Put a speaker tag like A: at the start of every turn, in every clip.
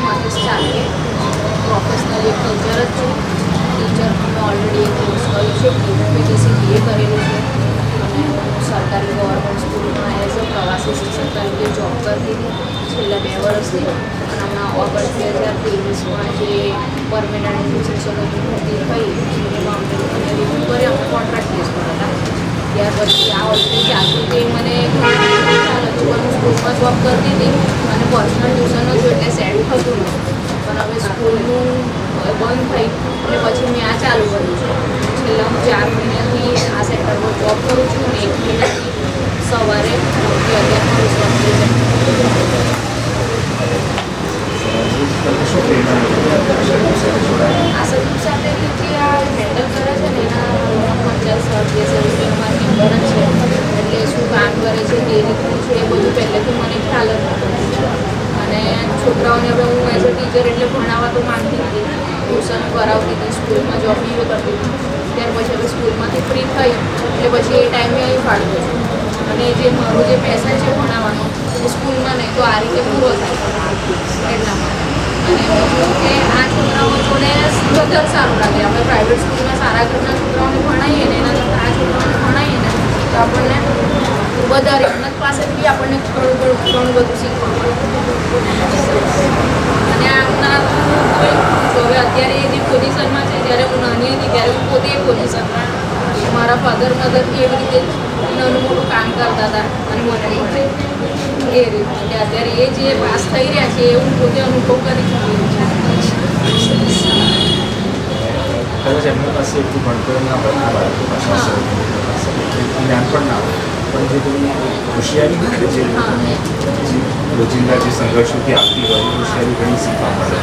A: મહેશ ચાલે પ્રોફેશનલ એક ટીચર જ છું. ટીચરનું મેં ઓલરેડી એક કોર્સ કર્યું છે, PTC BA કરેલું છે અને હું સરકારી ગવર્મેન્ટ સ્કૂલમાં એઝ અ પ્રવાસી શિક્ષક તરીકે જોબ કરતી હતી છેલ્લા 2 વર્ષથી. અને હમણાં ઓગસ્ટ 2023માં જે પરમેનન્ટ શિક્ષકોની ભરતી થઈ એમાં અમને લોકોને રિવ્યૂ કરી અમે કોન્ટ્રાક્ટ બેઝ પર હતા. ત્યાર પછી આ ઓલરેડી ચાલતું તે મને ખ્યાલ હતું પણ હું સ્કૂલમાં જોબ કરતી હતી અને પર્સનલ ટ્યુશન હતું એટલે સેટ થતું નહોતું. પણ હવે સ્કૂલનું બંધ થઈ એટલે પછી મેં આ ચાલુ કર્યું છે. છેલ્લા હું 4 મહિનાથી આ સેક્ટર પર જોબ કરું છું અને 1 મહિનાથી સવારે 9 થી 11 આસદીપ સાથે જે આ હેન્ડલ કરે છે ને એના પંચાયત સર જે અમારા મેમ્બર જ છે એટલે શું કામ કરે છે તે રીતનું છે એ બધું પહેલેથી મને ખ્યાલ જ હતો. અને છોકરાઓને હવે હું એઝ અ ટીચર એટલે ભણાવવા તો માંગતી હતી, ટ્યુશન કરાવતી હતી, સ્કૂલમાં જોબ બી કરતી હતી. ત્યાર પછી હવે સ્કૂલમાંથી ફ્રી થઈ એટલે પછી એ ટાઈમે અહીં ફાળવું છું. અને જે મારો જે પેશન છે ભણાવવાનો એ સ્કૂલમાં નહીં તો આ રીતે પૂરો થાય એટલા માટે. અને બીજું કે આ છોકરાઓ જોડે વધારે સારું લાગે. આપણે પ્રાઇવેટ સ્કૂલમાં સારા ઘરના છોકરાઓને ભણાવીએ ને એના કરતાં આ છોકરાઓને ભણાવીએ ને તો આપણને વધારે ઉન્નત પાસેથી બી આપણને ઘણું બધું શીખવા મળે. અને આમના હવે અત્યારે એ જે પોઝિશનમાં છે જ્યારે હું નાની હતી ત્યારે હું પોતે એ પોઝિશનમાં મારા ફાધર મધર કેવી રીતે નાનું મોટું કામ કરતા હતા અને મને ભણાય એ રીતે. એટલે અત્યારે એ જે પાસ થઈ રહ્યા છે એ હું પોતે અનુભવ કરી ચૂકી છું.
B: કદાચ એમની પાસે એટલું ભણતર ના હોય બાળકો પાસે જ્ઞાન પણ ના હોય પણ જે બધી હોશિયારી માટે જે રોજિંદા જે સંઘર્ષોથી આપતી હોય એ હોશિયારી ઘણી શીખવા મળે.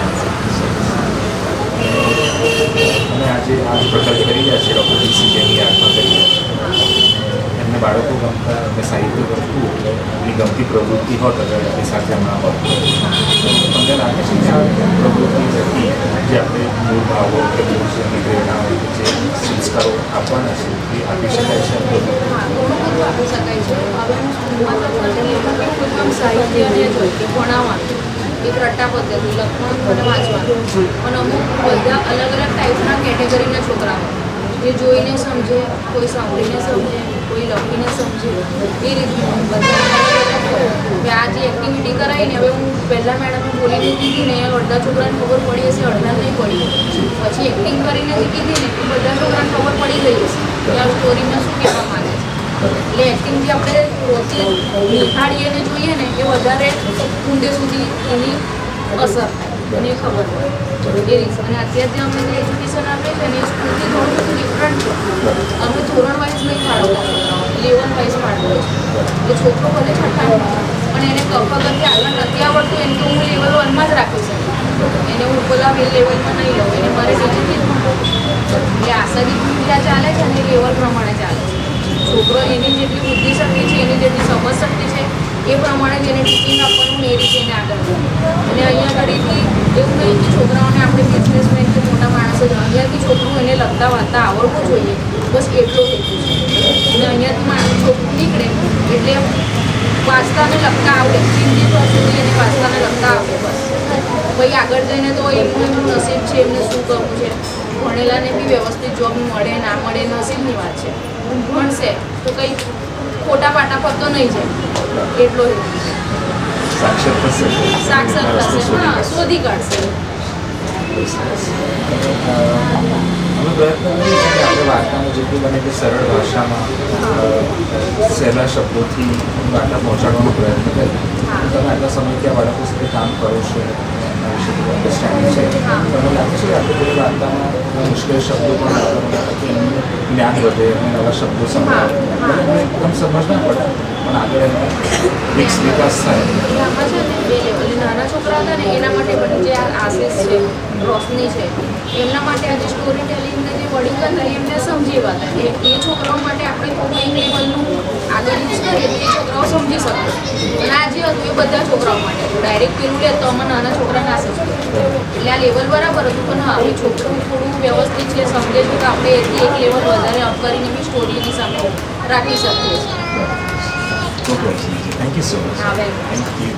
B: અને આજે આ પ્રકાર કરી રહ્યા છે ડૉક્ટર ડીસી જેની યાદમાં કરી રહ્યા છે એમને બાળકો ગમતા અને સાહિત્ય ગમતું એની ગમતી પ્રવૃત્તિ હોત અગર આપણી સાથે હમણાં હોત તમને લાગે છે કે આ પ્રવૃત્તિ હતી જે આપણે મૂળ ભાવો કે ભવિષ્યની પ્રેરણાઓ જે સંસ્કારો આપવાના છે એ આપી શકાય છે?
A: આપી શકાય છે. હવે હું સ્કૂલમાં તો ભણતી સાહિત્યને જોઈ કે ભણાવવાનું એક રટ્ટા પદ્ધતિ લખવાનું અને વાંચવાનું પણ અમુક બધા અલગ અલગ ટાઈપના કેટેગરીના છોકરાઓ જે જોઈને સમજે, કોઈ સાંભળીને સમજે, કોઈ લખીને સમજે એ રીતનું બધા આ જે એક્ટિવિટી કરાવી ને હવે હું પહેલાં મેડમે બોલી દીધી હતી ને અડધા છોકરાને ખબર પડી હશે, અડધા નહીં પડી. પછી એક્ટિંગ કરીને જે કીધી ને એ બધા છોકરાને ખબર પડી ગઈ હશે કે આ સ્ટોરીમાં શું કહેવા માંગે છે. એટલે એક્ટિંગ જે આપણે પોતે નિહાળીએ ને જોઈએ ને એ વધારે ઊંડે સુધી એની અસર થાય અને એ ખબર પડે એ રીતે. અને અત્યારે અમે જે એજ્યુકેશન આપીએ છીએ ને એ સ્કૂલથી ઘણું બધું ડિફરન્ટ છે. અમે ધોરણ વાઇઝ નહીં ફાળવતા, લેવલ વાઇઝ ફાળવીએ છીએ. એ છોકરો ભલે છઠ્ઠામાં પણ એને કફાગરથી આગળ નથી આવડતું એને તો હું લેવલ 1માં જ રાખી શકું. એને હું પેલા લેવલમાં નહીં લઉં, એને મારે નીચેથી જ ભણવું. એટલે આસાદી જ્યાં ચાલે છે ને એ લેવલ પ્રમાણે ચાલે છે. છોકરો એની જેટલી બુદ્ધિશક્તિ છે, એની જેટલી સમજ શક્તિ છે એ પ્રમાણે જ એને ટીચિંગ આપવાનું એ રીતે એને આગળ વધે. અને અહીંયા આગળથી એવું નહીં કે છોકરાઓને આપણે બિઝનેસમેન કે મોટા માણસો જ અહીંયાથી છોકરું એને લખતા વાંચતા આવડવું જોઈએ બસ એટલો હેતુ છે. અને અહીંયાથી છોકરું નીકળે એટલે વાંચતા અને લખતા આવડે, હિન્દી પર સુધી એને વાંચતા અને લખતા આવડે બસ. ભાઈ આગળ જઈને તો એમનું નસીબ છે, એમને શું કરવું છે. ભણેલાને બી વ્યવસ્થિત જોબ મળે ના મળે નસીબની વાત છે. ભણશે તો કંઈ ખોટા પાટા પર તો નહીં જાય એટલો
B: સાક્ષર થશે,
A: હા શોધી કાઢશે.
B: અમે પ્રયત્ન કરીએ છીએ કે આપણે વાર્તામાં જેટલું બને તે સરળ ભાષામાં સહેલા શબ્દોથી વાર્તા પહોંચાડવાનો પ્રયત્ન કરીએ. તમે આટલા સમયથી આ બાળકો સાથે કામ કરો છો એના વિશે બધું અન્ડરસ્ટેન્ડિંગ છે. તમને લાગે છે કે આપણે બધી વાર્તામાં મુશ્કેલ શબ્દો પણ વાપરવા કે એમનું જ્ઞાન વધે અને નવા શબ્દો સમજાવે એમને એકદમ સમજ ના પડે પણ આગળ એનો વિકાસ થાય.
A: આમાં છે ને બે લેવલ નાના છોકરા હતા ને એના માટે પણ જે આશીષ છે, રોશની છે એમના માટે આજે સ્ટોરી ટેલિંગને જે વર્ડિંગ હતા એમને સમજીવા હતા. એ છોકરાઓ માટે આપણે થોડું એક લેવલનું આગળ યુઝ કરીએ તો એ છોકરાઓ સમજી શકે. અને આ જે હતું એ બધા છોકરાઓ માટે હતું. ડાયરેક્ટ પેલું લે તો અમે નાના છોકરા ના સમજે એટલે આ લેવલ બરાબર હતું. પણ હા એ છોકરું થોડું વ્યવસ્થિત છે, સમજે છે કે આપણે એથી એક લેવલ વધારે અપ કરીને બી સ્ટોરીની સામે રાખી શકીએ છીએ.
B: Thank you so much.
A: હા વેલકમ.
B: Thank you.